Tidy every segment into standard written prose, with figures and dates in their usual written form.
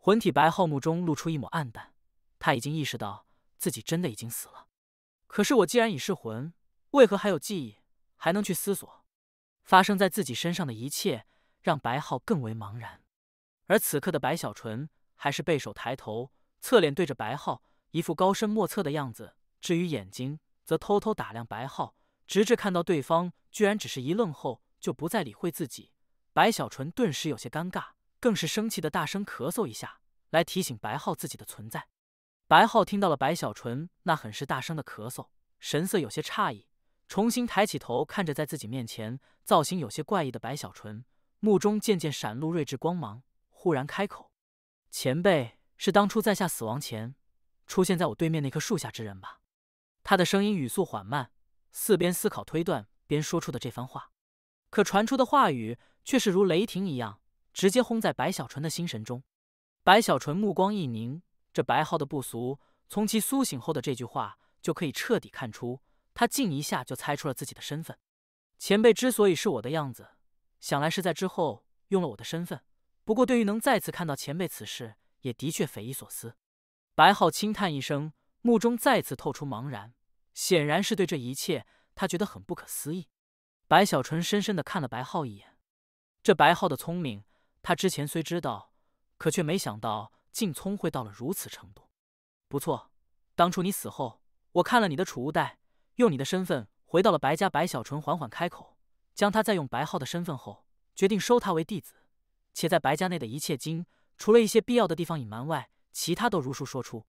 魂体白浩目中露出一抹暗淡，他已经意识到自己真的已经死了。可是我既然已是魂，为何还有记忆，还能去思索？发生在自己身上的一切，让白浩更为茫然。而此刻的白小纯还是背手抬头，侧脸对着白浩，一副高深莫测的样子。至于眼睛，则偷偷打量白浩，直至看到对方居然只是一愣后，就不再理会自己。白小纯顿时有些尴尬，更是生气的大声咳嗽一下，来提醒白浩自己的存在。白浩听到了白小纯那很是大声的咳嗽，神色有些诧异，重新抬起头看着在自己面前造型有些怪异的白小纯，目中渐渐闪露睿智光芒，忽然开口：“前辈是当初在下死亡前出现在我对面那棵树下之人吧？”他的声音语速缓慢，似边思考推断边说出的这番话，可传出的话语却是如雷霆一样，直接轰在白小纯的心神中。白小纯目光一凝，这白浩的不俗，从其苏醒后的这句话就可以彻底看出，他竟一下就猜出了自己的身份。前辈之所以是我的样子，想来是在之后用了我的身份。不过对于能再次看到前辈此事，也的确匪夷所思。白浩轻叹一声，目中再次透出茫然，显然是对这一切他觉得很不可思议。白小纯深深地看了白浩一眼，这白浩的聪明，他之前虽知道，可却没想到竟聪慧到了如此程度。不错，当初你死后，我看了你的储物袋，用你的身份回到了白家。白小纯缓缓开口，将他再用白浩的身份后，决定收他为弟子，且在白家内的一切经，除了一些必要的地方隐瞒外，其他都如实说出。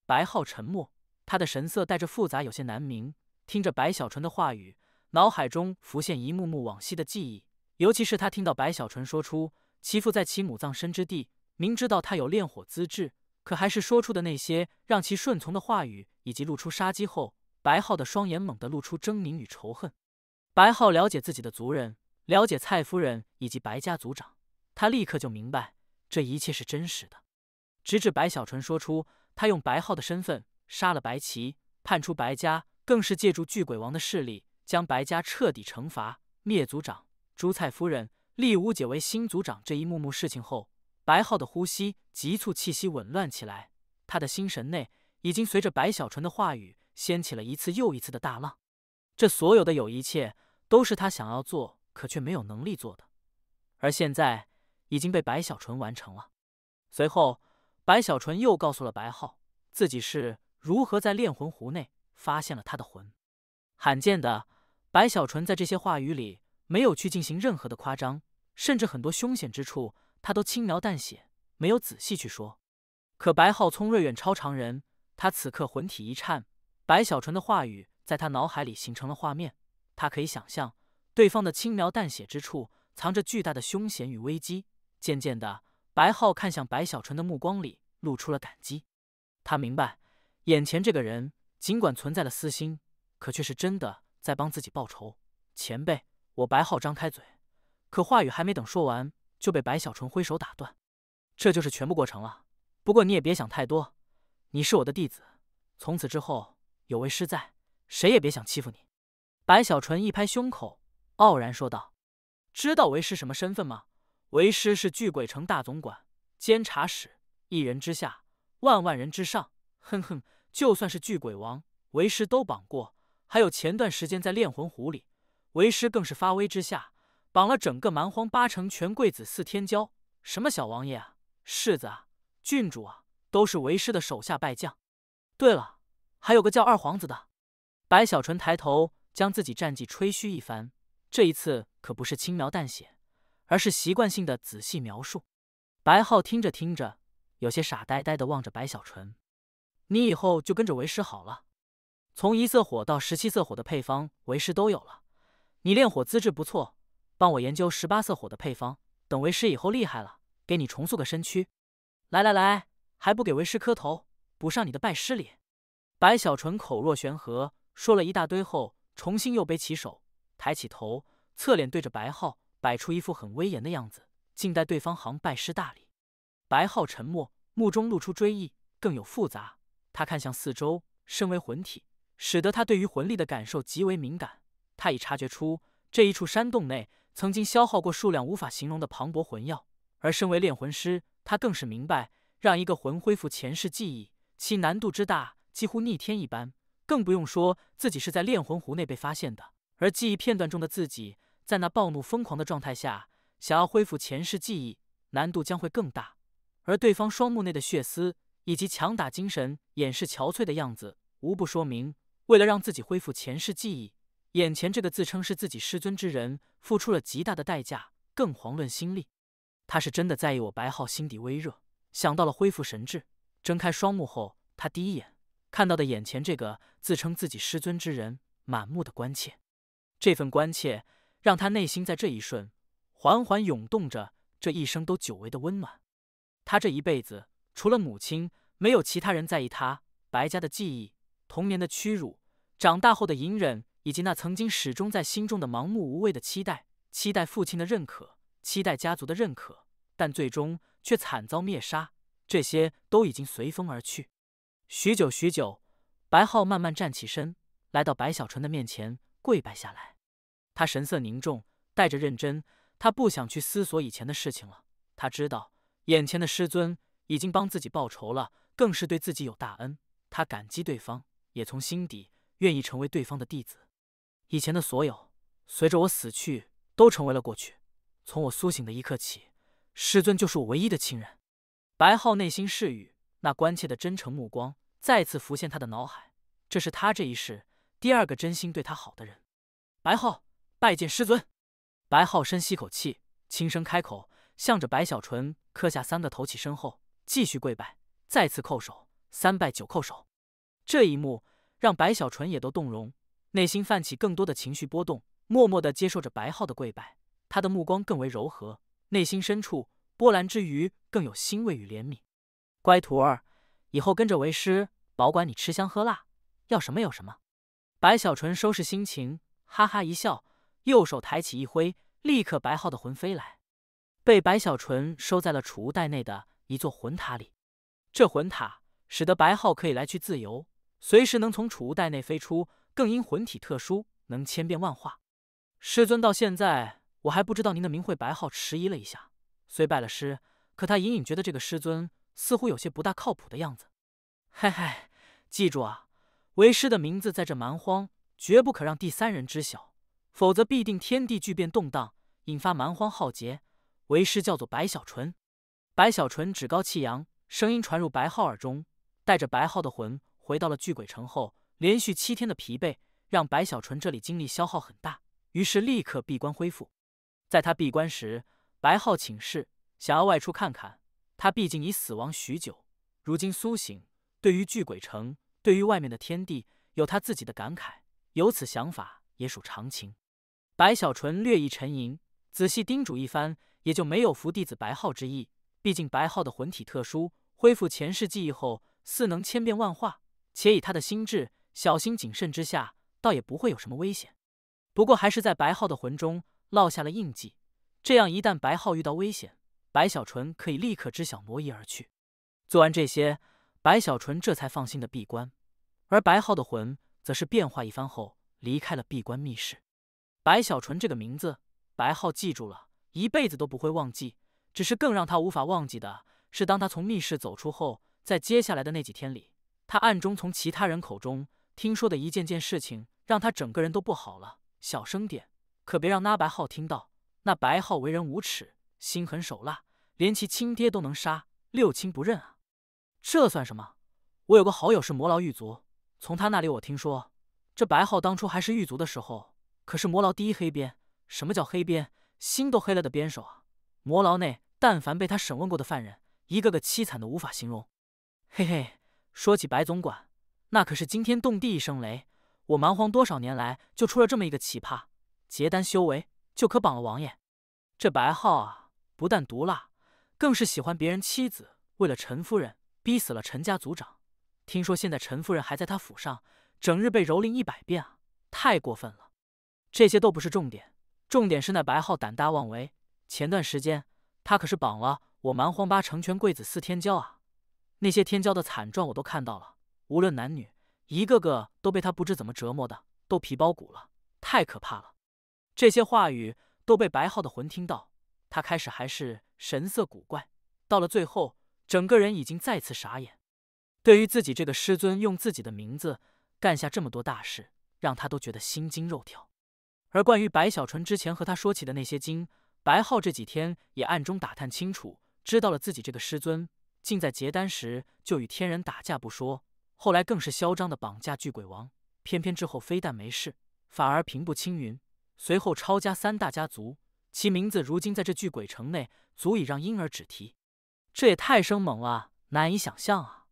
白浩沉默，他的神色带着复杂，有些难明。听着白小纯的话语，脑海中浮现一幕幕往昔的记忆，尤其是他听到白小纯说出其父在其母葬身之地，明知道他有炼火资质，可还是说出的那些让其顺从的话语，以及露出杀机后，白浩的双眼猛地露出狰狞与仇恨。白浩了解自己的族人，了解蔡夫人以及白家族长，他立刻就明白这一切是真实的。直至白小纯说出他用白浩的身份杀了白旗，叛出白家，更是借助巨鬼王的势力将白家彻底惩罚，灭族长朱蔡夫人，立吴姐为新族长这一幕幕事情后，白浩的呼吸急促，气息紊乱起来。他的心神内已经随着白小纯的话语掀起了一次又一次的大浪。这所有的一切都是他想要做可却没有能力做的，而现在已经被白小纯完成了。随后白小纯又告诉了白浩自己是如何在炼魂湖内发现了他的魂。罕见的，白小纯在这些话语里没有去进行任何的夸张，甚至很多凶险之处他都轻描淡写，没有仔细去说。可白浩聪锐远超常人，他此刻魂体一颤，白小纯的话语在他脑海里形成了画面，他可以想象对方的轻描淡写之处藏着巨大的凶险与危机。渐渐的，白浩看向白小纯的目光里露出了感激。他明白，眼前这个人尽管存在了私心，可却是真的在帮自己报仇。前辈，我白浩张开嘴，可话语还没等说完，就被白小纯挥手打断。这就是全部过程了。不过你也别想太多，你是我的弟子，从此之后有为师在，谁也别想欺负你。白小纯一拍胸口，傲然说道：“知道为师什么身份吗？为师是巨鬼城大总管、监察使，一人之下，万万人之上。哼哼，就算是巨鬼王，为师都绑过。还有前段时间在炼魂湖里，为师更是发威之下，绑了整个蛮荒8成全贵子4天骄，什么小王爷啊、世子啊、郡主啊，都是为师的手下败将。对了，还有个叫二皇子的。”白小纯抬头将自己战绩吹嘘一番，这一次可不是轻描淡写，而是习惯性的仔细描述。白浩听着听着，有些傻呆呆的望着白小纯：“你以后就跟着为师好了，从1色火到17色火的配方，为师都有了。你炼火资质不错，帮我研究18色火的配方，等为师以后厉害了，给你重塑个身躯。来来来，还不给为师磕头，补上你的拜师礼。”白小纯口若悬河，说了一大堆后，重新又背起手，抬起头，侧脸对着白浩，摆出一副很威严的样子，静待对方行拜师大礼。白浩沉默，目中露出追忆，更有复杂。他看向四周，身为魂体，使得他对于魂力的感受极为敏感。他已察觉出这一处山洞内曾经消耗过数量无法形容的磅礴魂药，而身为炼魂师，他更是明白让一个魂恢复前世记忆，其难度之大，几乎逆天一般。更不用说自己是在炼魂湖内被发现的，而记忆片段中的自己，在那暴怒疯狂的状态下，想要恢复前世记忆，难度将会更大。而对方双目内的血丝，以及强打精神掩饰憔悴的样子，无不说明，为了让自己恢复前世记忆，眼前这个自称是自己师尊之人，付出了极大的代价。更遑论心力，他是真的在意我。白浩心底微热，想到了恢复神智，睁开双目后，他第一眼看到的眼前这个自称自己师尊之人，满目的关切。这份关切让他内心在这一瞬缓缓涌动着这一生都久违的温暖。他这一辈子除了母亲，没有其他人在意他。白家的记忆，童年的屈辱，长大后的隐忍，以及那曾经始终在心中的盲目无畏的期待，期待父亲的认可，期待家族的认可，但最终却惨遭灭杀，这些都已经随风而去。许久许久，白浩慢慢站起身，来到白小纯的面前，跪拜下来。他神色凝重，带着认真。他不想去思索以前的事情了。他知道，眼前的师尊已经帮自己报仇了，更是对自己有大恩。他感激对方，也从心底愿意成为对方的弟子。以前的所有，随着我死去，都成为了过去。从我苏醒的一刻起，师尊就是我唯一的亲人。白浩内心是语，那关切的真诚目光再次浮现他的脑海。这是他这一世第二个真心对他好的人。白浩拜见师尊。白浩深吸口气，轻声开口，向着白小纯磕下3个头，起身后继续跪拜，再次叩首，3拜9叩首。这一幕让白小纯也都动容，内心泛起更多的情绪波动，默默地接受着白浩的跪拜。他的目光更为柔和，内心深处波澜之余更有欣慰与怜悯。乖徒儿，以后跟着为师，保管你吃香喝辣，要什么有什么。白小纯收拾心情，哈哈一笑，右手抬起一挥，立刻白浩的魂飞来，被白小纯收在了储物袋内的一座魂塔里。这魂塔使得白浩可以来去自由，随时能从储物袋内飞出，更因魂体特殊，能千变万化。师尊到现在我还不知道您的名讳。白浩迟疑了一下，虽拜了师，可他隐隐觉得这个师尊似乎有些不大靠谱的样子。嘿嘿，记住啊，为师的名字在这蛮荒绝不可让第3人知晓，否则必定天地巨变动荡，引发蛮荒浩劫。为师叫做白小纯。白小纯趾高气扬，声音传入白浩耳中。带着白浩的魂回到了巨鬼城后，连续7天的疲惫让白小纯这里精力消耗很大，于是立刻闭关恢复。在他闭关时，白浩请示想要外出看看。他毕竟已死亡许久，如今苏醒，对于巨鬼城，对于外面的天地，有他自己的感慨，有此想法也属常情。白小纯略一沉吟，仔细叮嘱一番，也就没有服弟子白浩之意。毕竟白浩的魂体特殊，恢复前世记忆后，似能千变万化，且以他的心智，小心谨慎之下，倒也不会有什么危险。不过还是在白浩的魂中烙下了印记，这样一旦白浩遇到危险，白小纯可以立刻知晓挪移而去。做完这些，白小纯这才放心的闭关，而白浩的魂则是变化一番后离开了闭关密室。白小纯这个名字，白浩记住了，一辈子都不会忘记。只是更让他无法忘记的是，当他从密室走出后，在接下来的那几天里，他暗中从其他人口中听说的一件件事情，让他整个人都不好了。小声点，可别让那白浩听到。那白浩为人无耻，心狠手辣，连其亲爹都能杀，六亲不认啊！这算什么？我有个好友是魔牢狱卒，从他那里我听说，这白浩当初还是狱卒的时候，可是魔牢第一黑鞭。什么叫黑鞭？心都黑了的鞭手啊！魔牢内但凡被他审问过的犯人，一个个凄惨的无法形容。嘿嘿，说起白总管，那可是惊天动地一声雷。我蛮荒多少年来就出了这么一个奇葩，结丹修为就可绑了王爷。这白浩啊，不但毒辣，更是喜欢别人妻子，为了陈夫人逼死了陈家族长。听说现在陈夫人还在他府上，整日被蹂躏100遍啊，太过分了。这些都不是重点，重点是那白浩胆大妄为。前段时间他可是绑了我蛮荒8成全贵子4天骄啊，那些天骄的惨状我都看到了，无论男女，一个个都被他不知怎么折磨的都皮包骨了，太可怕了。这些话语都被白浩的魂听到，他开始还是神色古怪，到了最后整个人已经再次傻眼。对于自己这个师尊用自己的名字干下这么多大事，让他都觉得心惊肉跳。而关于白小纯之前和他说起的那些经，白浩这几天也暗中打探清楚，知道了自己这个师尊竟在结丹时就与天人打架不说，后来更是嚣张的绑架巨鬼王，偏偏之后非但没事，反而平步青云。随后抄家3大家族，其名字如今在这巨鬼城内足以让婴儿只提，这也太生猛了，难以想象啊！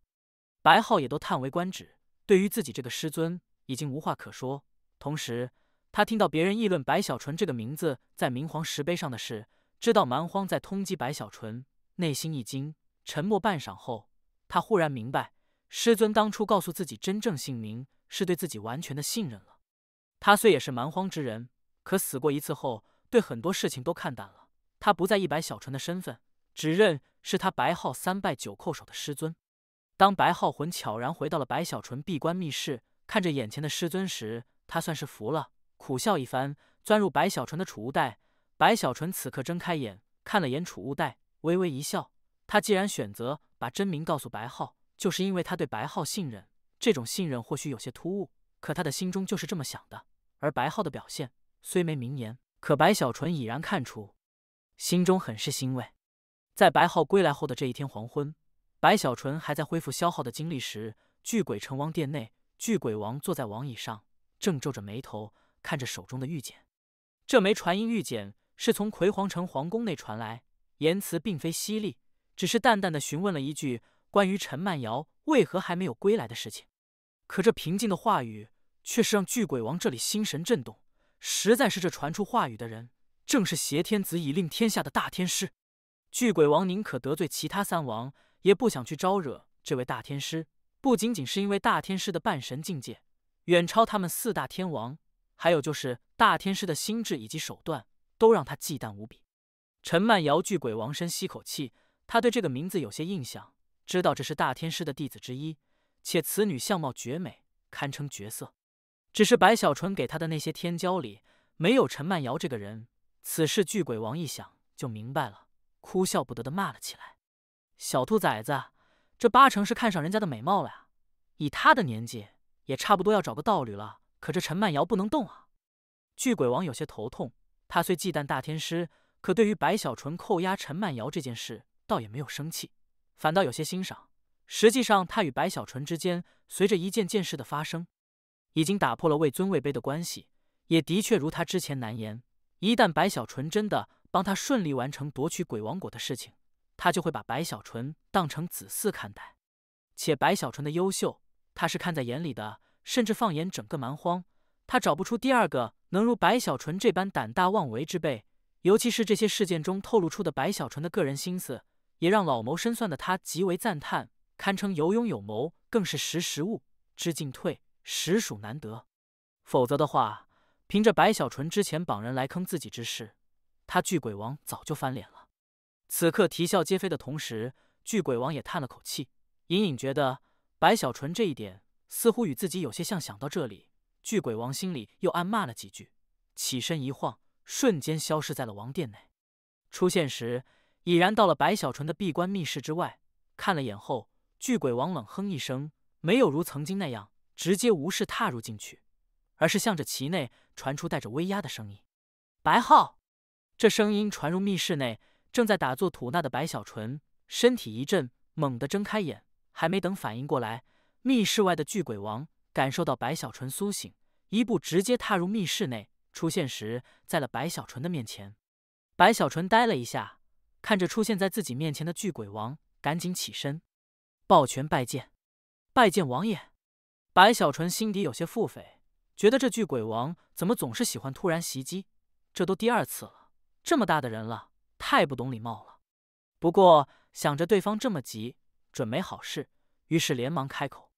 白浩也都叹为观止，对于自己这个师尊已经无话可说。同时他听到别人议论白小纯这个名字在明皇石碑上的事，知道蛮荒在通缉白小纯，内心一惊，沉默半晌后，他忽然明白，师尊当初告诉自己真正姓名，是对自己完全的信任了。他虽也是蛮荒之人，可死过一次后，对很多事情都看淡了。他不在意白小纯的身份，只认是他白浩3拜9叩首的师尊。当白浩魂悄然回到了白小纯闭关密室，看着眼前的师尊时，他算是服了，苦笑一番，钻入白小纯的储物袋。白小纯此刻睁开眼，看了眼储物袋，微微一笑。他既然选择把真名告诉白浩，就是因为他对白浩信任。这种信任或许有些突兀，可他的心中就是这么想的。而白浩的表现虽没明言，可白小纯已然看出，心中很是欣慰。在白浩归来后的这一天黄昏，白小纯还在恢复消耗的精力时，巨鬼城王殿内，巨鬼王坐在王椅上，正皱着眉头看着手中的玉简。这枚传音玉简是从魁皇城皇宫内传来，言辞并非犀利，只是淡淡的询问了一句关于陈曼瑶为何还没有归来的事情。可这平静的话语却是让巨鬼王这里心神震动，实在是这传出话语的人正是挟天子以令天下的大天师。巨鬼王宁可得罪其他3王，也不想去招惹这位大天师，不仅仅是因为大天师的半神境界远超他们4大天王，还有就是大天师的心智以及手段都让他忌惮无比。陈曼瑶巨鬼王深吸口气，他对这个名字有些印象，知道这是大天师的弟子之一，且此女相貌绝美，堪称绝色。只是白小纯给他的那些天骄里没有陈曼瑶这个人，此事巨鬼王一想就明白了，哭笑不得的骂了起来：小兔崽子，这8成是看上人家的美貌了呀！以他的年纪，也差不多要找个道侣了，可这陈曼瑶不能动啊！巨鬼王有些头痛，他虽忌惮大天师，可对于白小纯扣押陈曼瑶这件事，倒也没有生气，反倒有些欣赏。实际上，他与白小纯之间，随着一件件事的发生，已经打破了位尊位卑的关系，也的确如他之前难言，一旦白小纯真的帮他顺利完成夺取鬼王果的事情，他就会把白小纯当成子嗣看待。且白小纯的优秀，他是看在眼里的，甚至放眼整个蛮荒，他找不出第二个能如白小纯这般胆大妄为之辈。尤其是这些事件中透露出的白小纯的个人心思，也让老谋深算的他极为赞叹，堪称有勇有谋，更是识物，知进退，实属难得。否则的话，凭着白小纯之前绑人来坑自己之事，他巨鬼王早就翻脸了。此刻啼笑皆非的同时，巨鬼王也叹了口气，隐隐觉得白小纯这一点似乎与自己有些像。想到这里，巨鬼王心里又暗骂了几句，起身一晃，瞬间消失在了王殿内。出现时已然到了白小纯的闭关密室之外，看了眼后，巨鬼王冷哼一声，没有如曾经那样直接无视踏入进去，而是向着其内传出带着威压的声音：白浩！这声音传入密室内，正在打坐吐纳的白小纯身体一震，猛地睁开眼，还没等反应过来，密室外的巨鬼王感受到白小纯苏醒，一步直接踏入密室内，出现时在了白小纯的面前。白小纯呆了一下，看着出现在自己面前的巨鬼王，赶紧起身抱拳拜见：拜见王爷。白小纯心底有些腹诽，觉得这巨鬼王怎么总是喜欢突然袭击，这都第2次了，这么大的人了，太不懂礼貌了。不过想着对方这么急，准没好事，于是连忙开口：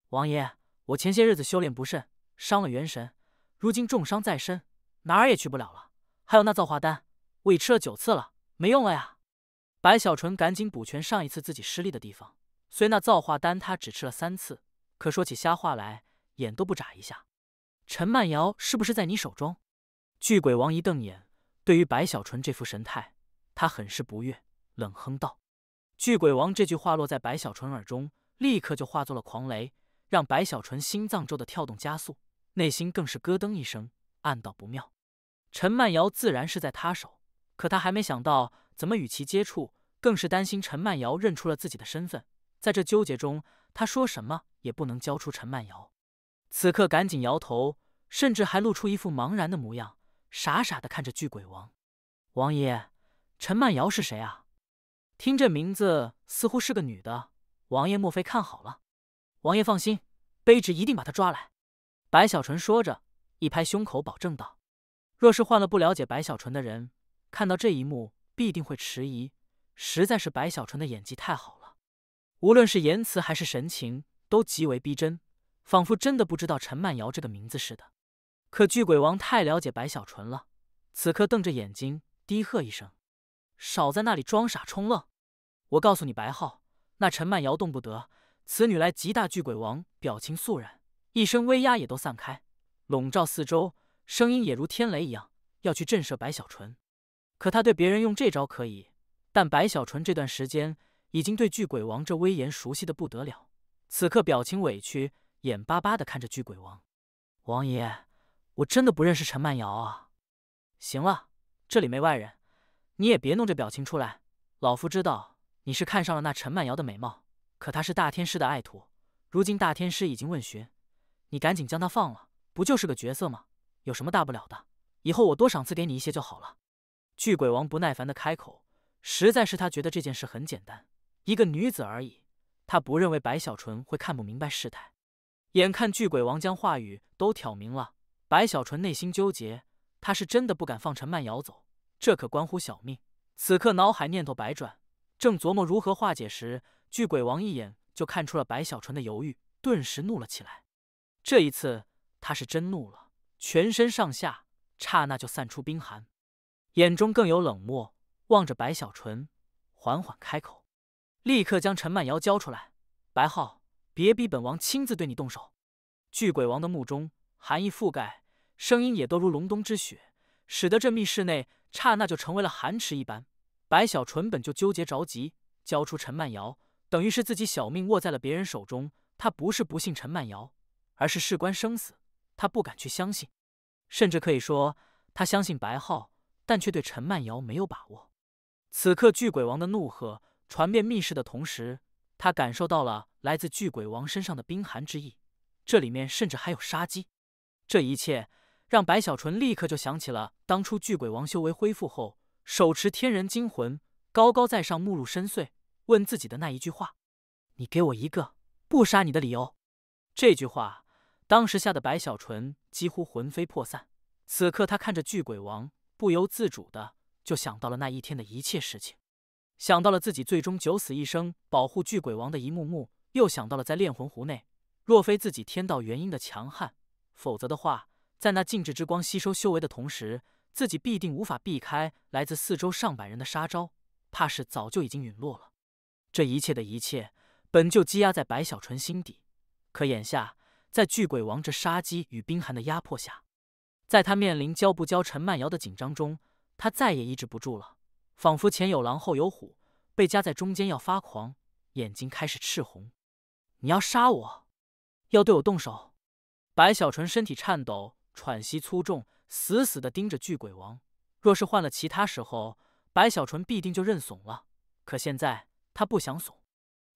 王爷，我前些日子修炼不慎，伤了元神，如今重伤在身，哪儿也去不了了。还有那造化丹，我已吃了9次了，没用了呀。白小纯赶紧补全上一次自己失利的地方，虽那造化丹他只吃了3次，可说起瞎话来，眼都不眨一下。陈曼瑶是不是在你手中？巨鬼王一瞪眼，对于白小纯这副神态，他很是不悦，冷哼道：巨鬼王这句话落在白小纯耳中，立刻就化作了狂雷，让白小纯心脏骤的跳动加速，内心更是咯噔一声，暗道不妙。陈曼瑶自然是在他手，可他还没想到怎么与其接触，更是担心陈曼瑶认出了自己的身份。在这纠结中，他说什么也不能交出陈曼瑶。此刻赶紧摇头，甚至还露出一副茫然的模样，傻傻的看着巨鬼王。王爷，陈曼瑶是谁啊？听这名字似乎是个女的，王爷莫非看好了？王爷放心，卑职一定把她抓来。白小纯说着，一拍胸口保证道。若是换了不了解白小纯的人，看到这一幕必定会迟疑。实在是白小纯的演技太好了，无论是言辞还是神情都极为逼真，仿佛真的不知道陈曼瑶这个名字似的。可巨鬼王太了解白小纯了，此刻瞪着眼睛低喝一声：“少在那里装傻充愣！我告诉你白浩，那陈曼瑶动不得，此女来极大。”巨鬼王表情肃然，一身威压也都散开，笼罩四周，声音也如天雷一样，要去震慑白小纯。可他对别人用这招可以，但白小纯这段时间已经对巨鬼王这威严熟悉的不得了，此刻表情委屈，眼巴巴地看着巨鬼王：“王爷，我真的不认识陈曼瑶啊！”行了，这里没外人，你也别弄这表情出来。老夫知道你是看上了那陈曼瑶的美貌，可她是大天师的爱徒，如今大天师已经问询，你赶紧将她放了，不就是个角色吗？有什么大不了的？以后我多赏赐给你一些就好了。巨鬼王不耐烦地开口，实在是他觉得这件事很简单，一个女子而已，他不认为白小纯会看不明白事态。眼看巨鬼王将话语都挑明了，白小纯内心纠结，他是真的不敢放陈曼瑶走，这可关乎小命。此刻脑海念头百转，正琢磨如何化解时，巨鬼王一眼就看出了白小纯的犹豫，顿时怒了起来。这一次他是真怒了，全身上下刹那就散出冰寒，眼中更有冷漠，望着白小纯，缓缓开口：“立刻将陈曼瑶交出来，白浩，别逼本王亲自对你动手。”巨鬼王的目中寒意覆盖，声音也都如隆冬之雪，使得这密室内刹那就成为了寒池一般。白小纯本就纠结着急，交出陈曼瑶，等于是自己小命握在了别人手中。他不是不信陈曼瑶，而是事关生死，他不敢去相信，甚至可以说他相信白浩，但却对陈曼瑶没有把握。此刻巨鬼王的怒喝传遍密室的同时，他感受到了来自巨鬼王身上的冰寒之意，这里面甚至还有杀机。这一切让白小纯立刻就想起了当初巨鬼王修为恢复后，手持天人金魂，高高在上，目露深邃，问自己的那一句话：“你给我一个不杀你的理由。”这句话当时吓得白小纯几乎魂飞魄散。此刻他看着巨鬼王，不由自主的就想到了那一天的一切事情，想到了自己最终九死一生保护巨鬼王的一幕幕，又想到了在炼魂湖内，若非自己天道元婴的强悍，否则的话，在那静止之光吸收修为的同时，自己必定无法避开来自四周上百人的杀招，怕是早就已经陨落了。这一切的一切本就积压在白小纯心底，可眼下在巨鬼王这杀机与冰寒的压迫下，在他面临交不交陈曼瑶的紧张中，他再也抑制不住了，仿佛前有狼后有虎，被夹在中间要发狂，眼睛开始赤红。你要杀我，要对我动手？白小纯身体颤抖，喘息粗重，死死地盯着巨鬼王。若是换了其他时候，白小纯必定就认怂了，可现在他不想怂，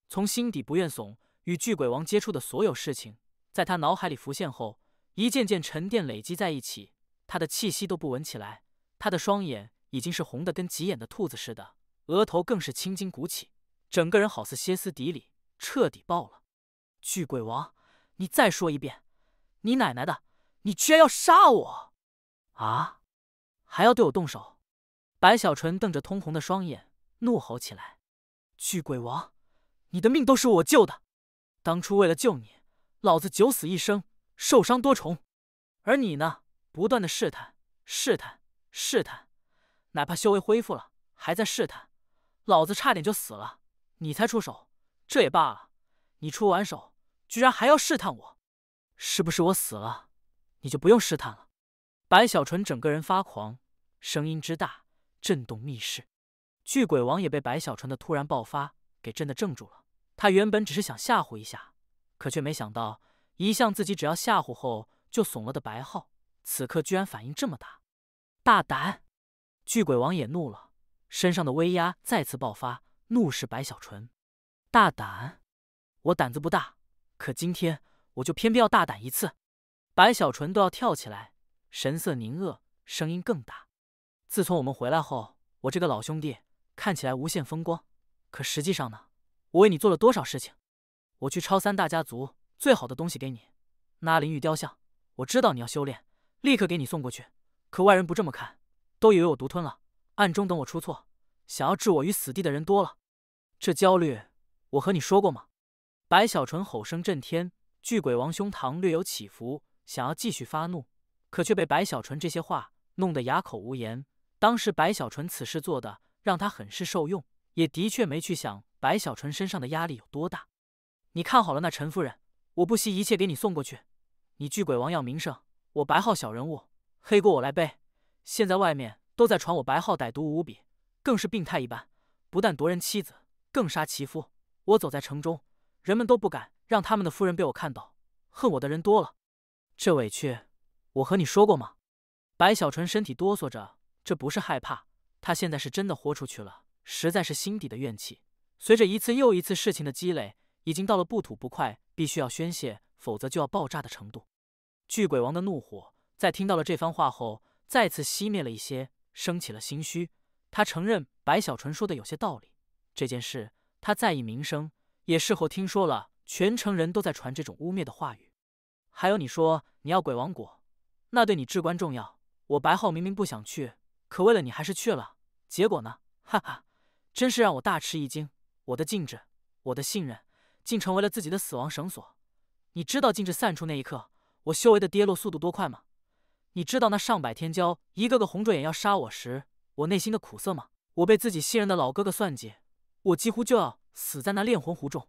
从心底不愿怂。与巨鬼王接触的所有事情，在他脑海里浮现后，一件件沉淀累积在一起，他的气息都不稳起来，他的双眼已经是红得跟急眼的兔子似的，额头更是青筋鼓起，整个人好似歇斯底里，彻底爆了。巨鬼王，你再说一遍，你奶奶的，你居然要杀我啊！还要对我动手？白小纯瞪着通红的双眼，怒吼起来：“巨鬼王，你的命都是我救的，当初为了救你，老子九死一生，受伤多重，而你呢，不断的试探，试探，试探，哪怕修为恢复了，还在试探，老子差点就死了，你才出手，这也罢了，你出完手，居然还要试探我，是不是我死了，你就不用试探了？”白小纯整个人发狂，声音之大，震动密室。巨鬼王也被白小纯的突然爆发给震得怔住了。他原本只是想吓唬一下，可却没想到，一向自己只要吓唬后就怂了的白皓，此刻居然反应这么大。大胆！巨鬼王也怒了，身上的威压再次爆发，怒视白小纯。大胆？我胆子不大，可今天我就偏偏要大胆一次。白小纯都要跳起来，神色凝恶，声音更大。自从我们回来后，我这个老兄弟看起来无限风光，可实际上呢，我为你做了多少事情？我去抄3大家族最好的东西给你，那灵玉雕像，我知道你要修炼，立刻给你送过去。可外人不这么看，都以为我独吞了，暗中等我出错，想要置我于死地的人多了。这焦虑，我和你说过吗？白小纯吼声震天，巨鬼王胸膛略有起伏，想要继续发怒，可却被白小纯这些话弄得哑口无言。当时白小纯此事做的让他很是受用，也的确没去想白小纯身上的压力有多大。你看好了那陈夫人，我不惜一切给你送过去。你巨鬼王要名声，我白皓小人物，黑锅我来背。现在外面都在传我白皓歹毒无比，更是病态一般，不但夺人妻子，更杀其夫。我走在城中，人们都不敢让他们的夫人被我看到，恨我的人多了。这委屈，我和你说过吗？白小纯身体哆嗦着，这不是害怕，他现在是真的豁出去了，实在是心底的怨气。随着一次又一次事情的积累，已经到了不吐不快，必须要宣泄，否则就要爆炸的程度。巨鬼王的怒火在听到了这番话后，再次熄灭了一些，升起了心虚。他承认白小纯说的有些道理，这件事他在意名声，也事后听说了全城人都在传这种污蔑的话语。还有你说你要鬼王果，那对你至关重要。我白皓明明不想去，可为了你还是去了。结果呢？哈哈，真是让我大吃一惊。我的禁制，我的信任，竟成为了自己的死亡绳索。你知道禁制散出那一刻，我修为的跌落速度多快吗？你知道那上百天骄一个个红着眼要杀我时，我内心的苦涩吗？我被自己信任的老哥哥算计，我几乎就要死在那炼魂湖中。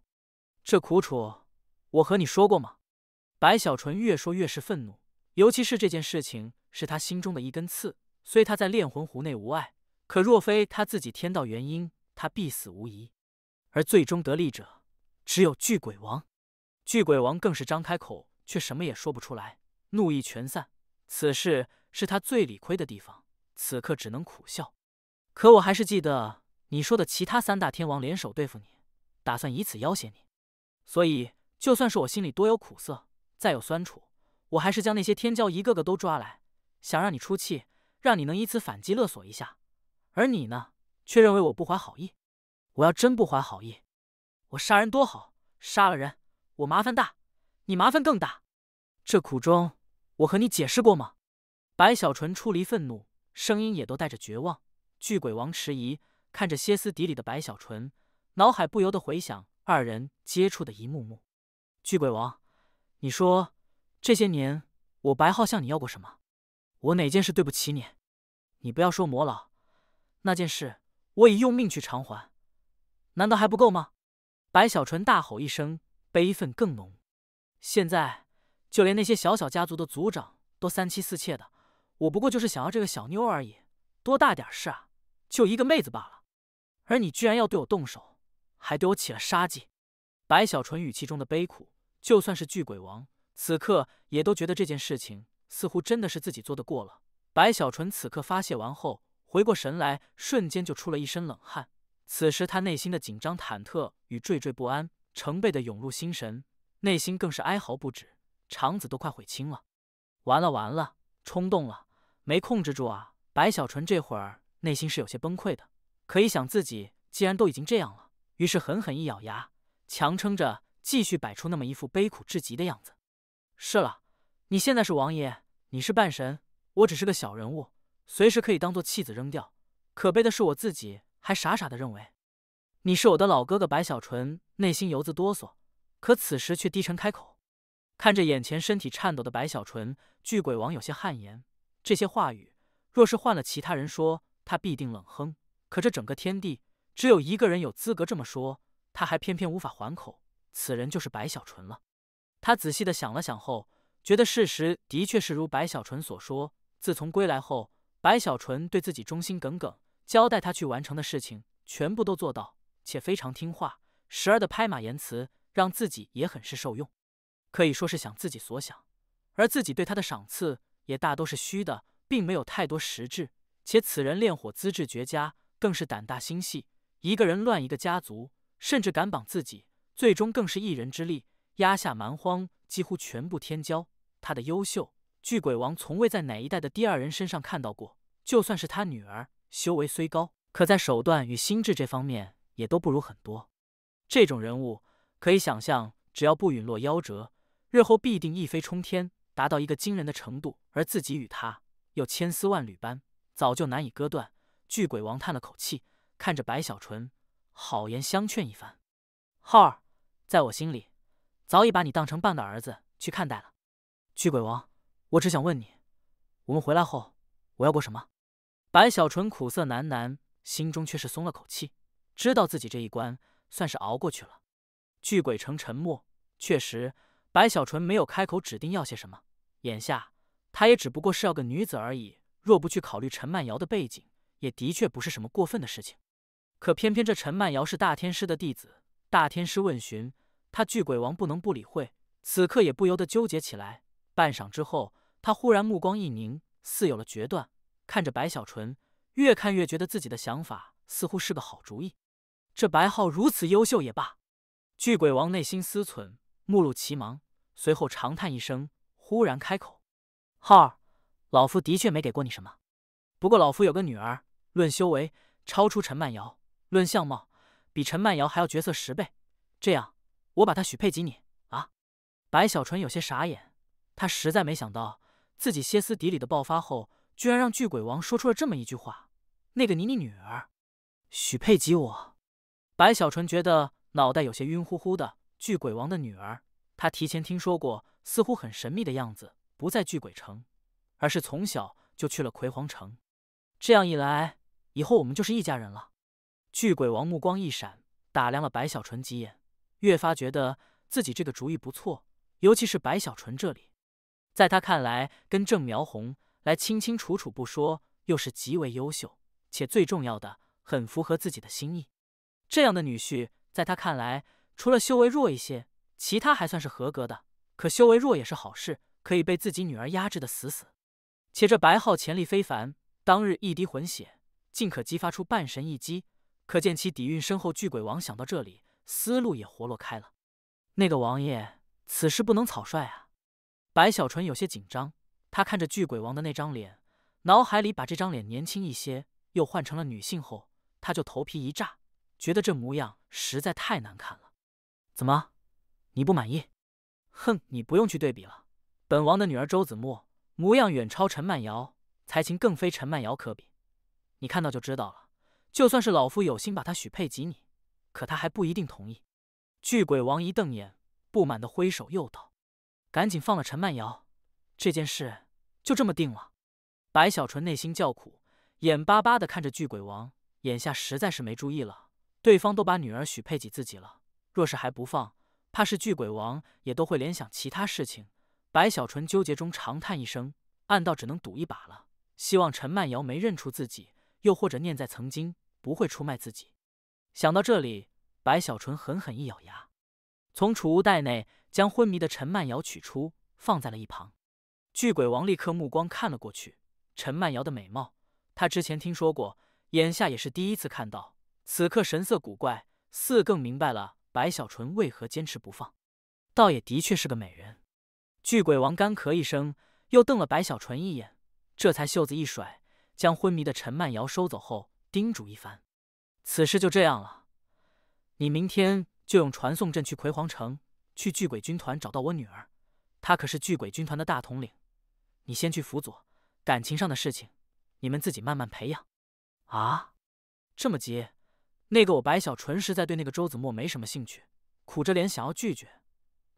这苦楚，我和你说过吗？白小纯越说越是愤怒，尤其是这件事情是他心中的一根刺。虽他在炼魂湖内无碍，可若非他自己天道元婴，他必死无疑。而最终得利者，只有巨鬼王。巨鬼王更是张开口，却什么也说不出来，怒意全散。此事是他最理亏的地方，此刻只能苦笑。可我还是记得你说的其他3大天王联手对付你，打算以此要挟你。所以，就算是我心里多有苦涩，再有酸楚，我还是将那些天骄一个个都抓来，想让你出气，让你能以此反击勒索一下。而你呢，却认为我不怀好意。我要真不怀好意，我杀人多好，杀了人，我麻烦大，你麻烦更大。这苦衷，我和你解释过吗？白小纯出离愤怒，声音也都带着绝望。巨鬼王迟疑，看着歇斯底里的白小纯，脑海不由得回想二人接触的一幕幕。巨鬼王，你说这些年我白皓向你要过什么？我哪件事对不起你？你不要说魔老，那件事我已用命去偿还，难道还不够吗？白小纯大吼一声，悲愤更浓。现在就连那些小小家族的族长都3妻4妾的，我不过就是想要这个小妞而已，多大点事啊，就一个妹子罢了。而你居然要对我动手，还对我起了杀计。白小纯语气中的悲苦，就算是巨鬼王此刻也都觉得这件事情似乎真的是自己做的过了。白小纯此刻发泄完后，回过神来，瞬间就出了一身冷汗。此时他内心的紧张忐忑与惴惴不安成倍的涌入心神，内心更是哀嚎不止，肠子都快悔青了。完了完了，冲动了，没控制住啊！白小纯这会儿内心是有些崩溃的，可一想自己既然都已经这样了，于是狠狠一咬牙，强撑着继续摆出那么一副悲苦至极的样子。是了，你现在是王爷，你是半神，我只是个小人物，随时可以当做弃子扔掉。可悲的是我自己还傻傻的认为你是我的老哥哥。白小纯内心由自哆嗦，可此时却低沉开口。看着眼前身体颤抖的白小纯，巨鬼王有些汗颜。这些话语若是换了其他人说，他必定冷哼，可这整个天地只有一个人有资格这么说，他还偏偏无法还口，此人就是白小纯了。他仔细的想了想后，觉得事实的确是如白小纯所说，自从归来后，白小纯对自己忠心耿耿，交代他去完成的事情全部都做到，且非常听话，时而的拍马言辞，让自己也很是受用，可以说是想自己所想。而自己对他的赏赐也大都是虚的，并没有太多实质。且此人炼火资质绝佳，更是胆大心细，一个人乱一个家族，甚至敢绑自己，最终更是一人之力压下蛮荒几乎全部天骄。他的优秀，巨鬼王从未在哪一代的第二人身上看到过。就算是他女儿，修为虽高，可在手段与心智这方面也都不如很多。这种人物可以想象，只要不陨落夭折，日后必定一飞冲天，达到一个惊人的程度。而自己与他又千丝万缕般，早就难以割断。巨鬼王叹了口气，看着白小纯，好言相劝一番。浩儿，在我心里，早已把你当成半个儿子去看待了。巨鬼王，我只想问你，我们回来后，我要过什么？白小纯苦涩喃喃，心中却是松了口气，知道自己这一关算是熬过去了。巨鬼城沉默，确实，白小纯没有开口指定要些什么。眼下，他也只不过是要个女子而已，若不去考虑陈曼瑶的背景，也的确不是什么过分的事情。可偏偏这陈曼瑶是大天师的弟子，大天师问询，他巨鬼王不能不理会，此刻也不由得纠结起来。半晌之后，他忽然目光一凝，似有了决断，看着白小纯，越看越觉得自己的想法似乎是个好主意。这白浩如此优秀也罢。巨鬼王内心思忖，目露奇芒，随后长叹一声，忽然开口：“浩儿，老夫的确没给过你什么，不过老夫有个女儿，论修为超出陈曼瑶，论相貌比陈曼瑶还要绝色10倍。这样，我把她许配给你啊！”白小纯有些傻眼，他实在没想到自己歇斯底里的爆发后，居然让巨鬼王说出了这么一句话：“那个你女儿，许配给我。”白小纯觉得脑袋有些晕乎乎的。巨鬼王的女儿，他提前听说过，似乎很神秘的样子，不在巨鬼城，而是从小就去了魁皇城。这样一来，以后我们就是一家人了。巨鬼王目光一闪，打量了白小纯几眼，越发觉得自己这个主意不错，尤其是白小纯这里，在他看来，跟郑苗红来清清楚楚不说，又是极为优秀，且最重要的，很符合自己的心意。这样的女婿，在他看来，除了修为弱一些，其他还算是合格的。可修为弱也是好事，可以被自己女儿压制的死死。且这白浩潜力非凡，当日一滴魂血，竟可激发出半神一击，可见其底蕴深厚。巨鬼王想到这里，思路也活络开了。那个王爷，此事不能草率啊！白小纯有些紧张，他看着巨鬼王的那张脸，脑海里把这张脸年轻一些，又换成了女性后，他就头皮一炸，觉得这模样实在太难看了。怎么，你不满意？哼，你不用去对比了。本王的女儿周子墨模样远超陈曼瑶，才情更非陈曼瑶可比。你看到就知道了。就算是老夫有心把她许配给你，可她还不一定同意。巨鬼王一瞪眼，不满地挥手又道：“赶紧放了陈曼瑶，这件事就这么定了。”白小纯内心叫苦，眼巴巴地看着巨鬼王，眼下实在是没注意了，对方都把女儿许配给自己了，若是还不放，怕是巨鬼王也都会联想其他事情。白小纯纠结中长叹一声，暗道只能赌一把了，希望陈曼瑶没认出自己，又或者念在曾经不会出卖自己。想到这里，白小纯狠狠一咬牙，从储物袋内将昏迷的陈曼瑶取出，放在了一旁。巨鬼王立刻目光看了过去，陈曼瑶的美貌，他之前听说过，眼下也是第一次看到，此刻神色古怪，似更明白了白小纯为何坚持不放。倒也的确是个美人。巨鬼王干咳一声，又瞪了白小纯一眼，这才袖子一甩，将昏迷的陈曼瑶收走后，叮嘱一番：“此事就这样了，你明天就用传送阵去魁皇城，去巨鬼军团找到我女儿，她可是巨鬼军团的大统领，你先去辅佐，感情上的事情你们自己慢慢培养。”啊，这么急？那个我白小纯实在对那个周子墨没什么兴趣，苦着脸想要拒绝，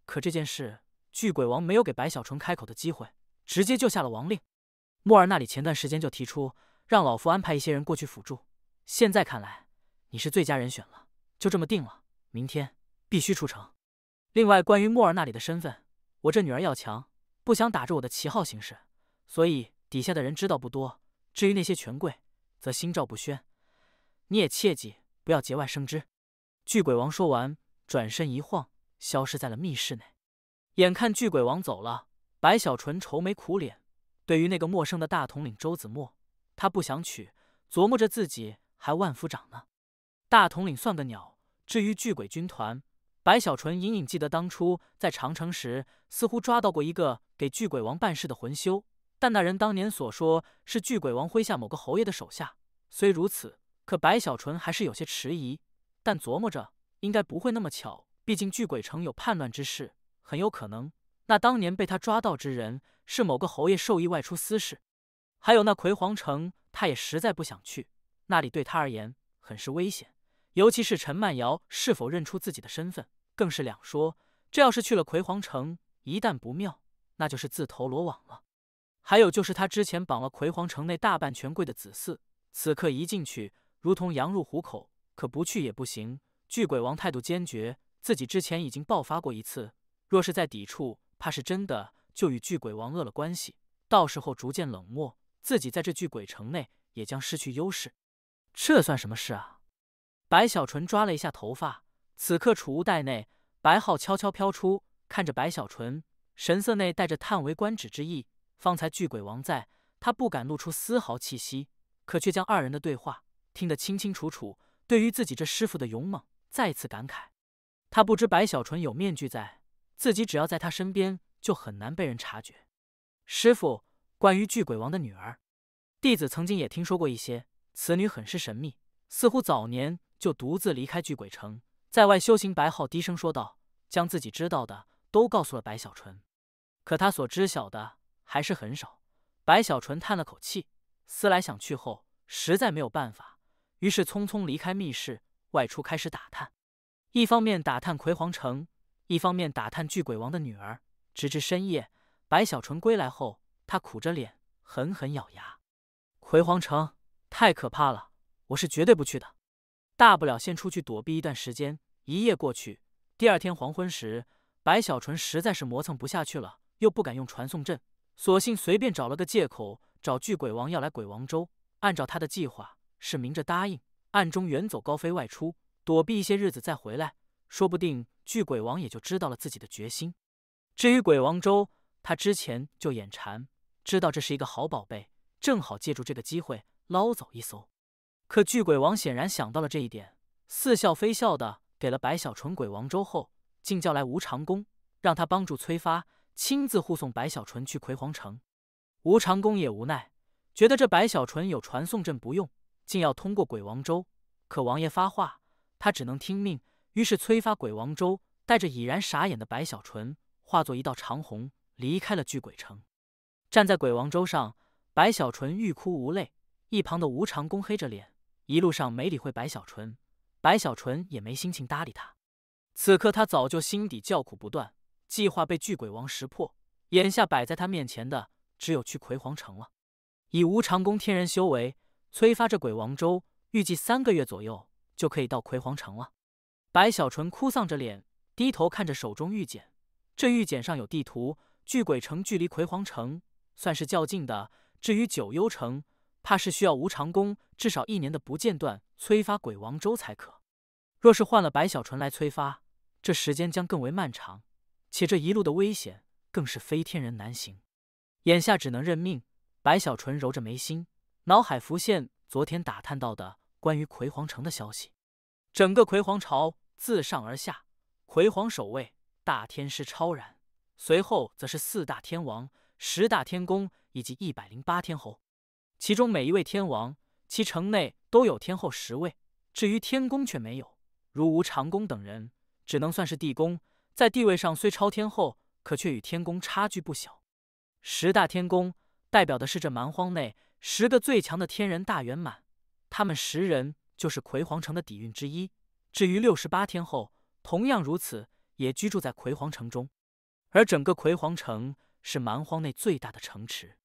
可这件事巨鬼王没有给白小纯开口的机会，直接就下了王令。墨儿那里前段时间就提出让老夫安排一些人过去辅助，现在看来你是最佳人选了，就这么定了，明天必须出城。另外，关于墨儿那里的身份，我这女儿要强，不想打着我的旗号行事，所以底下的人知道不多。至于那些权贵，则心照不宣，你也切记不要节外生枝。巨鬼王说完，转身一晃，消失在了密室内。眼看巨鬼王走了，白小纯愁眉苦脸。对于那个陌生的大统领周子墨，他不想娶，琢磨着自己还万夫长呢。大统领算个鸟！至于巨鬼军团，白小纯隐隐记得当初在长城时，似乎抓到过一个给巨鬼王办事的魂修，但那人当年所说是巨鬼王麾下某个侯爷的手下。虽如此，可白小纯还是有些迟疑，但琢磨着应该不会那么巧，毕竟巨鬼城有叛乱之事，很有可能那当年被他抓到之人是某个侯爷授意外出私事。还有那魁皇城，他也实在不想去，那里对他而言很是危险。尤其是陈曼瑶是否认出自己的身份，更是两说。这要是去了魁皇城，一旦不妙，那就是自投罗网了。还有就是他之前绑了魁皇城内大半权贵的子嗣，此刻一进去，如同羊入虎口，可不去也不行。巨鬼王态度坚决，自己之前已经爆发过一次，若是再抵触，怕是真的就与巨鬼王恶了关系，到时候逐渐冷漠，自己在这巨鬼城内也将失去优势。这算什么事啊？白小纯抓了一下头发，此刻储物袋内白皓悄悄飘出，看着白小纯，神色内带着叹为观止之意。方才巨鬼王在，他不敢露出丝毫气息，可却将二人的对话听得清清楚楚。对于自己这师傅的勇猛，再次感慨。他不知白小纯有面具在，自己只要在他身边，就很难被人察觉。师傅，关于巨鬼王的女儿，弟子曾经也听说过一些，此女很是神秘，似乎早年就独自离开巨鬼城，在外修行。白皓低声说道，将自己知道的都告诉了白小纯，可他所知晓的还是很少。白小纯叹了口气，思来想去后，实在没有办法，于是匆匆离开密室，外出开始打探。一方面打探魁皇城，一方面打探巨鬼王的女儿。直至深夜，白小纯归来后，他苦着脸，狠狠咬牙：魁皇城太可怕了，我是绝对不去的。大不了先出去躲避一段时间。一夜过去，第二天黄昏时，白小纯实在是磨蹭不下去了，又不敢用传送阵，索性随便找了个借口找巨鬼王要来鬼王州。按照他的计划，是明着答应，暗中远走高飞外出，躲避一些日子再回来，说不定巨鬼王也就知道了自己的决心。至于鬼王州，他之前就眼馋，知道这是一个好宝贝，正好借助这个机会捞走一艘。可巨鬼王显然想到了这一点，似笑非笑的给了白小纯鬼王州后，竟叫来吴长恭，让他帮助催发，亲自护送白小纯去魁皇城。吴长恭也无奈，觉得这白小纯有传送阵不用，竟要通过鬼王州。可王爷发话，他只能听命，于是催发鬼王州，带着已然傻眼的白小纯，化作一道长虹，离开了巨鬼城。站在鬼王州上，白小纯欲哭无泪，一旁的吴长恭黑着脸，一路上没理会白小纯，白小纯也没心情搭理他。此刻他早就心底叫苦不断，计划被巨鬼王识破，眼下摆在他面前的只有去魁皇城了。以吴长恭天人修为，催发这鬼王州，预计3个月左右就可以到魁皇城了。白小纯哭丧着脸，低头看着手中玉简，这玉简上有地图，巨鬼城距离魁皇城算是较近的，至于九幽城，怕是需要吴长恭至少1年的不间断催发鬼王州才可。若是换了白小纯来催发，这时间将更为漫长，且这一路的危险更是非天人难行。眼下只能认命。白小纯揉着眉心，脑海浮现昨天打探到的关于魁皇城的消息。整个魁皇朝自上而下，魁皇首位大天师超然，随后则是4大天王、10大天宫以及108天后。其中每一位天王，其城内都有天后10位，至于天宫却没有。如吴长恭等人，只能算是地宫，在地位上虽超天后，可却与天宫差距不小。10大天宫代表的是这蛮荒内10个最强的天人大圆满，他们10人就是魁皇城的底蕴之一。至于68天后，同样如此，也居住在魁皇城中。而整个魁皇城是蛮荒内最大的城池，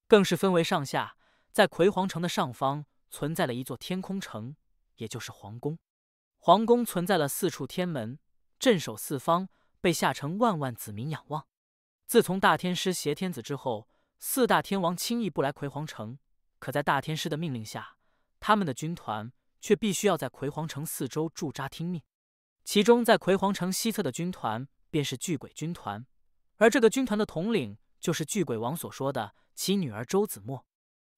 更是分为上下。在魁皇城的上方存在了一座天空城，也就是皇宫。皇宫存在了4处天门，镇守4方，被下城万万子民仰望。自从大天师挟天子之后，4大天王轻易不来魁皇城，可在大天师的命令下，他们的军团却必须要在魁皇城4周驻扎听命。其中在葵黄城西侧的军团便是巨鬼军团，而这个军团的统领就是巨鬼王所说的其女儿周子墨。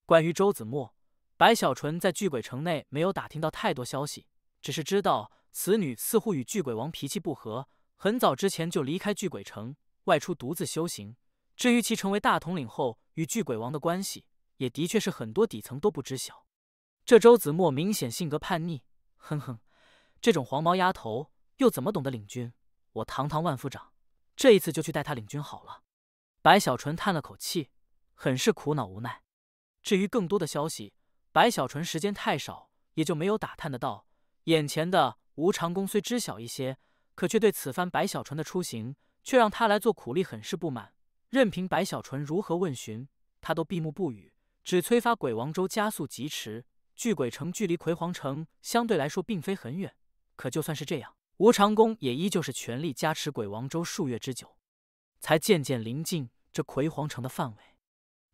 关于周子墨，白小纯在巨鬼城内没有打听到太多消息，只是知道此女似乎与巨鬼王脾气不合，很早之前就离开巨鬼城，外出独自修行。至于其成为大统领后与巨鬼王的关系，也的确是很多底层都不知晓。这周子墨明显性格叛逆，哼哼，这种黄毛丫头又怎么懂得领军？我堂堂万夫长，这一次就去带她领军好了。白小纯叹了口气，很是苦恼无奈。至于更多的消息，白小纯时间太少，也就没有打探得到。眼前的吴长恭虽知晓一些，可却对此番白小纯的出行，却让他来做苦力很是不满。任凭白小纯如何问询，他都闭目不语，只催发鬼王州加速疾驰。巨鬼城距离葵黄城相对来说并非很远，可就算是这样，吴长恭也依旧是全力加持鬼王州数月之久，才渐渐临近这葵黄城的范围。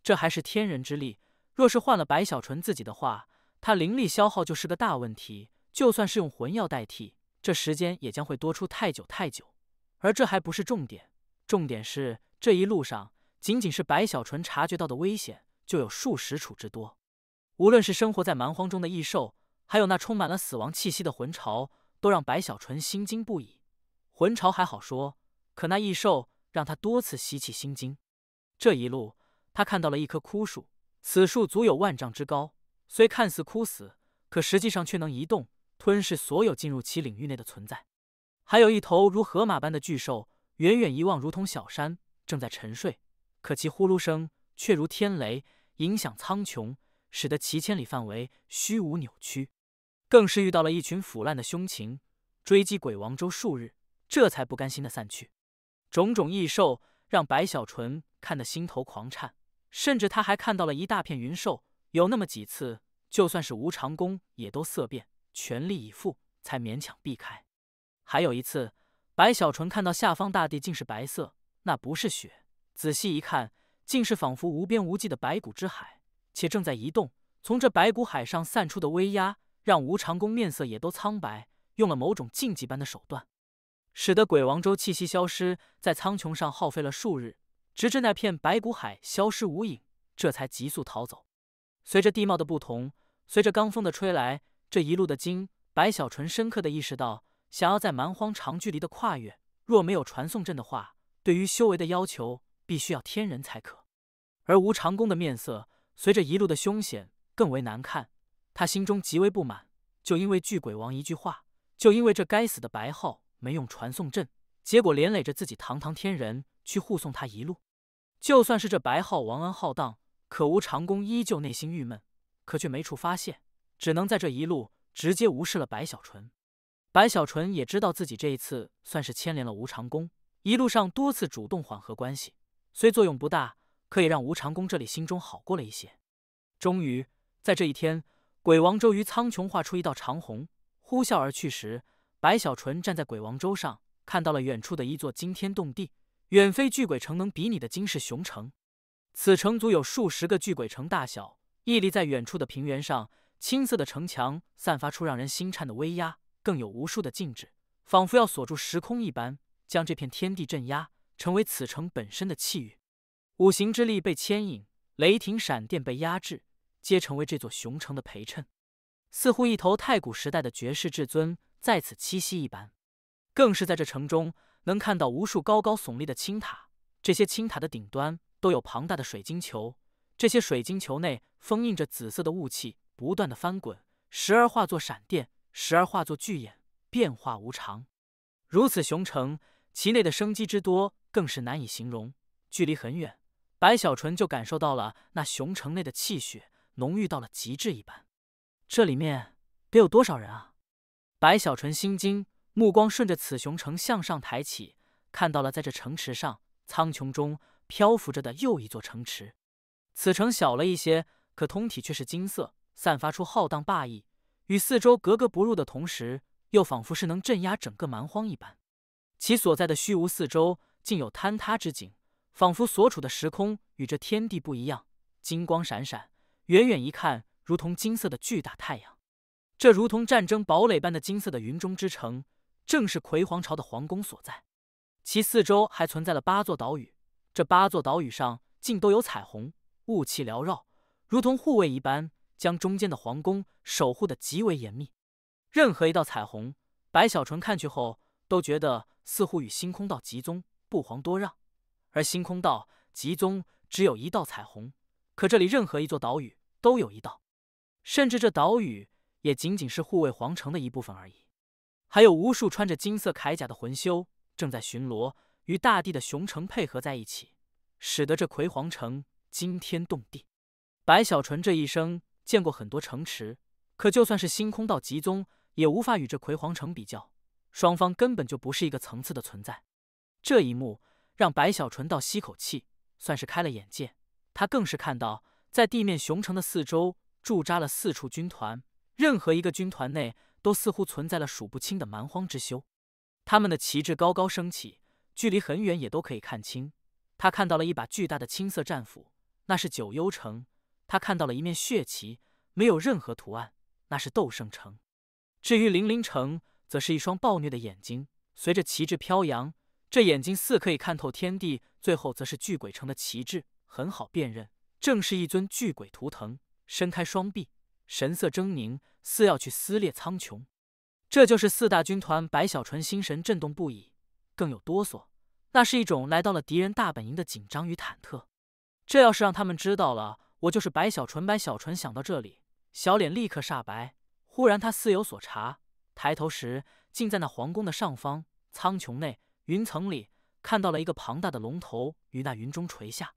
这还是天人之力，若是换了白小纯自己的话，他灵力消耗就是个大问题。就算是用魂药代替，这时间也将会多出太久太久。而这还不是重点，重点是这一路上，仅仅是白小纯察觉到的危险就有数十处之多。无论是生活在蛮荒中的异兽，还有那充满了死亡气息的魂巢，都让白小纯心惊不已。魂巢还好说，可那异兽让他多次吸气心惊。这一路，他看到了一棵枯树，此树足有万丈之高，虽看似枯死，可实际上却能移动，吞噬所有进入其领域内的存在。还有一头如河马般的巨兽，远远一望如同小山，正在沉睡，可其呼噜声却如天雷，影响苍穹，使得其千里范围虚无扭曲。更是遇到了一群腐烂的凶禽，追击鬼王州数日，这才不甘心的散去。种种异兽让白小纯看得心头狂颤，甚至他还看到了一大片云兽，有那么几次，就算是吴长恭也都色变，全力以赴才勉强避开。还有一次，白小纯看到下方大地竟是白色，那不是雪，仔细一看，竟是仿佛无边无际的白骨之海，且正在移动。从这白骨海上散出的威压，让吴长恭面色也都苍白，用了某种禁忌般的手段，使得鬼王州气息消失，在苍穹上耗费了数日，直至那片白骨海消失无影，这才急速逃走。随着地貌的不同，随着罡风的吹来，这一路的经，白小纯深刻的意识到，想要在蛮荒长距离的跨越，若没有传送阵的话，对于修为的要求必须要天人才可。而吴长恭的面色随着一路的凶险更为难看，他心中极为不满，就因为巨鬼王一句话，就因为这该死的白号没用传送阵，结果连累着自己堂堂天人去护送他一路。就算是这白号王恩浩荡，可吴长恭依旧内心郁闷，可却没处发泄，只能在这一路直接无视了白小纯。白小纯也知道自己这一次算是牵连了吴长恭，一路上多次主动缓和关系，虽作用不大，可以让吴长恭这里心中好过了一些。终于在这一天，鬼王州于苍穹画出一道长虹，呼啸而去时，白小纯站在鬼王州上，看到了远处的一座惊天动地、远非巨鬼城能比拟的惊世雄城。此城足有数十个巨鬼城大小，屹立在远处的平原上，青色的城墙散发出让人心颤的威压，更有无数的禁制，仿佛要锁住时空一般，将这片天地镇压，成为此城本身的气域。五行之力被牵引，雷霆闪电被压制，皆成为这座雄城的陪衬，似乎一头太古时代的绝世至尊在此栖息一般。更是在这城中，能看到无数高高耸立的青塔，这些青塔的顶端都有庞大的水晶球，这些水晶球内封印着紫色的雾气，不断的翻滚，时而化作闪电，时而化作巨眼，变化无常。如此雄城，其内的生机之多更是难以形容。距离很远，白小纯就感受到了那雄城内的气血浓郁到了极致一般。这里面得有多少人啊？白小纯心惊，目光顺着此雄城向上抬起，看到了在这城池上，苍穹中漂浮着的又一座城池。此城小了一些，可通体却是金色，散发出浩荡霸意，与四周格格不入的同时，又仿佛是能镇压整个蛮荒一般。其所在的虚无四周竟有坍塌之景，仿佛所处的时空与这天地不一样，金光闪闪，远远一看如同金色的巨大太阳。这如同战争堡垒般的金色的云中之城，正是魁皇朝的皇宫所在。其四周还存在了8座岛屿，这8座岛屿上竟都有彩虹，雾气缭绕，如同护卫一般，将中间的皇宫守护得极为严密。任何一道彩虹，白小纯看去后都觉得似乎与星空道极宗不遑多让，而星空道极宗只有1道彩虹，可这里任何一座岛屿都有1道，甚至这岛屿也仅仅是护卫皇城的一部分而已。还有无数穿着金色铠甲的魂修正在巡逻，与大地的雄城配合在一起，使得这魁皇城惊天动地。白小纯这一生见过很多城池，可就算是星空道极宗，也无法与这魁皇城比较，双方根本就不是一个层次的存在。这一幕让白小纯倒吸口气，算是开了眼界。他更是看到，在地面雄城的四周驻扎了4处军团，任何一个军团内都似乎存在了数不清的蛮荒之修。他们的旗帜高高升起，距离很远也都可以看清。他看到了一把巨大的青色战斧，那是九幽城；他看到了一面血旗，没有任何图案，那是斗圣城。至于灵灵城，则是一双暴虐的眼睛，随着旗帜飘扬，这眼睛似可以看透天地。最后则是巨鬼城的旗帜，很好辨认，正是一尊巨鬼图腾，伸开双臂，神色狰狞，似要去撕裂苍穹。这就是4大军团。白小纯心神震动不已，更有哆嗦，那是一种来到了敌人大本营的紧张与忐忑。这要是让他们知道了我就是白小纯。白小纯想到这里，小脸立刻煞白。忽然他似有所察，抬头时竟在那皇宫的上方苍穹内云层里看到了一个庞大的龙头于那云中垂下，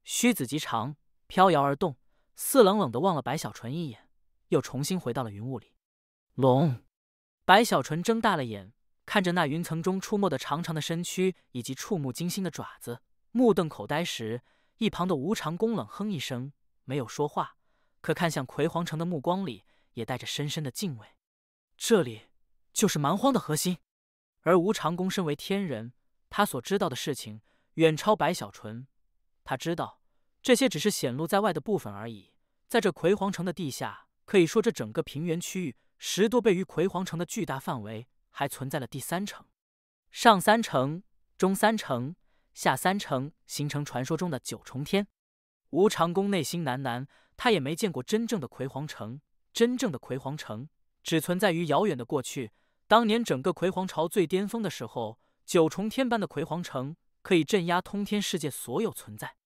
须子极长，飘摇而动，似冷冷地望了白小纯一眼，又重新回到了云雾里。龙！白小纯睁大了眼，看着那云层中出没的长长的身躯以及触目惊心的爪子，目瞪口呆时，一旁的吴长恭冷哼一声，没有说话，可看向魁皇城的目光里也带着深深的敬畏。这里就是蛮荒的核心。而吴长恭身为天人，他所知道的事情远超白小纯。他知道这些只是显露在外的部分而已，在这魁皇城的地下，可以说这整个平原区域10多倍于魁皇城的巨大范围，还存在了第3城、上3城、中3城、下3城，形成传说中的9重天。吴长恭内心喃喃，他也没见过真正的魁皇城。真正的魁皇城只存在于遥远的过去，当年整个魁皇朝最巅峰的时候，9重天般的魁皇城可以镇压通天世界所有存在。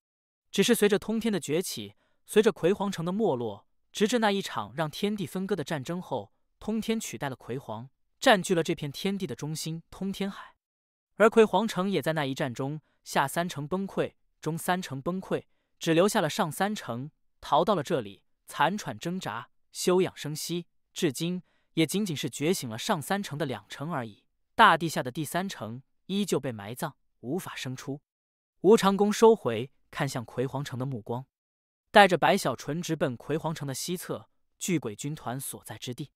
只是随着通天的崛起，随着魁皇城的没落，直至那一场让天地分割的战争后，通天取代了魁皇，占据了这片天地的中心通天海。而魁皇城也在那一战中，下3城崩溃，中3城崩溃，只留下了上3城，逃到了这里，残喘挣扎，休养生息，至今也仅仅是觉醒了上3城的2城而已。大地下的第3城依旧被埋葬，无法生出。吴长恭收回看向魁皇城的目光，带着白小纯直奔魁皇城的西侧巨鬼军团所在之地。